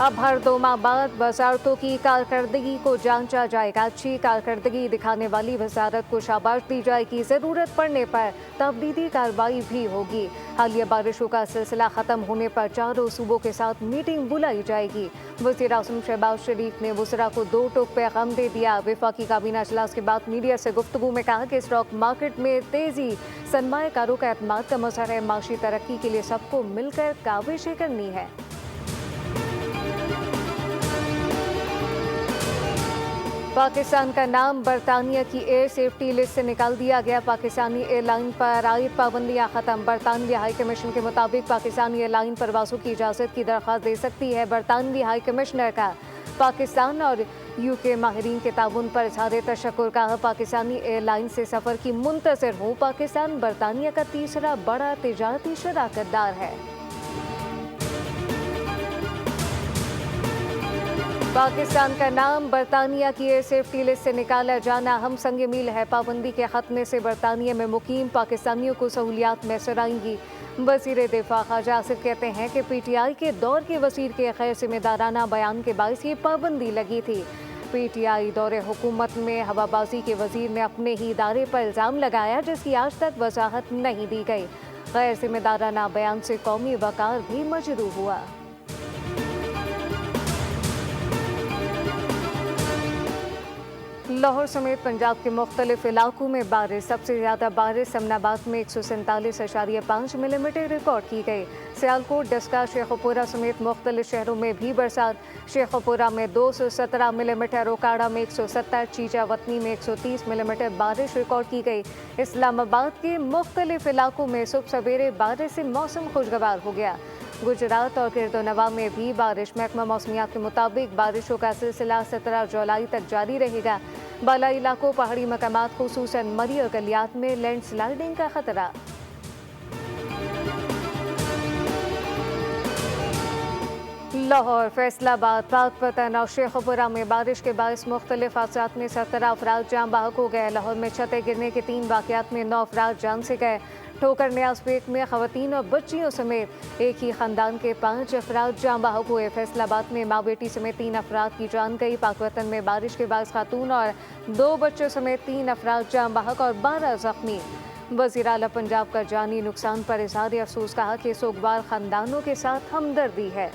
अब हर 2 माह बाद वजारतों की कारकर्दगी को जांचा जाएगा। अच्छी कारकर्दगी दिखाने वाली वजारत को शाबाश दी जाएगी। ज़रूरत पड़ने पर तबदीली कार्रवाई भी होगी। हालिया बारिशों का सिलसिला ख़त्म होने पर चारों सूबों के साथ मीटिंग बुलाई जाएगी। वज़ीर आज़म शहबाज शरीफ ने वज़रा को 2 टूक पैगाम दे दिया। वफाकी काबीना इजलास के बाद मीडिया से गुफ्तगू में कहा कि स्टॉक मार्केट में तेज़ी सरमाएकारों का एतमाद का मसला है। माशी तरक्की के लिए सबको मिलकर काविशें करनी है। पाकिस्तान का नाम बरतानिया की एयर सेफ्टी लिस्ट से निकाल दिया गया। पाकिस्तानी एयरलाइन पर आयद पाबंदियां खत्म। बरतानवी हाई कमीशन के मुताबिक पाकिस्तानी एयरलाइन परवाज़ों की इजाज़त की दरख्वास्त दे सकती है। बरतानवी हाई कमिश्नर का पाकिस्तान और यूके माहिरीन के ताउन पर इज़हार तशक्कुर। कहा पाकिस्तानी एयरलाइन से सफ़र की मुंतज़िर हूँ। पाकिस्तान बरतानिया का तीसरा बड़ा तिजारती शराकतदार है। पाकिस्तान का नाम बरतानिया की एयर सेफ्टी लिस्ट से निकाला जाना हम संग मील है। पाबंदी के खत्मे से बरतानिया में मुकीम पाकिस्तानियों को सहूलियात मैसर आएंगी। वज़ीर दिफा ख्वाजा आसिफ कहते हैं कि PTI के दौर के वज़ीर के गैर जिम्मेदाराना बयान के बायस ये पाबंदी लगी थी। PTI दौरे हुकूमत में हवाबाजी के वज़ीर ने अपने ही इदारे पर इल्ज़ाम लगाया, जिसकी आज तक वजाहत नहीं दी गई। गैर जिम्मेदाराना बयान से कौमी वक़ार भी मजरूह हुआ। लाहौर समेत पंजाब के मुख्तलिफ इलाकों में बारिश। सबसे ज़्यादा बारिश समनाबाद में 147.5 मिलीमीटर रिकॉर्ड की गई। सियालकोट, डस्का, शेखुपुरा समेत मुख्तलिफ शहरों में भी बरसात। शेखुपुरा में 217 मिलीमीटर, ओकाड़ा में 170, चीचावतनी में 130 मिलीमीटर बारिश रिकॉर्ड की गई। इस्लामाबाद के मुख्तलिफ इलाकों में सुबह सवेरे बारिश से मौसम खुशगवार हो गया। गुजरात और किरदोनवा में भी बारिश। महकमा मौसमियात के मुताबिक बारिशों का सिलसिला 17 जुलाई तक जारी रहेगा। बालाई इलाकों, पहाड़ी मकामात खुसूसन मरी और गलियात में लैंडस्लाइडिंग का खतरा। लाहौर, फैसलाबाद, पाकपतन और शेखुपुरा में बारिश के बायस मुख्तलिफ हादसात में 17 अफराद जान बहक हो गए। लाहौर में छतें गिरने के 3 वाक़यात में 9 अफराद जान से गए। ठोकर न्याज पेट में खवातीन और बच्चियों समेत एक ही खानदान के 5 अफराद जान बहक हुए। फैसलाबाद में माँ बेटी समेत 3 अफराद की जान गई। पाकपतन में बारिश के बायस खातून और 2 बच्चों समेत 3 अफराद जान बहक और 12 जख्मी। वज़ीर आला पंजाब का जानी नुकसान पर इज़हार अफसोस। कहा कि सोगवार खानदानों के साथ हमदर्दी है।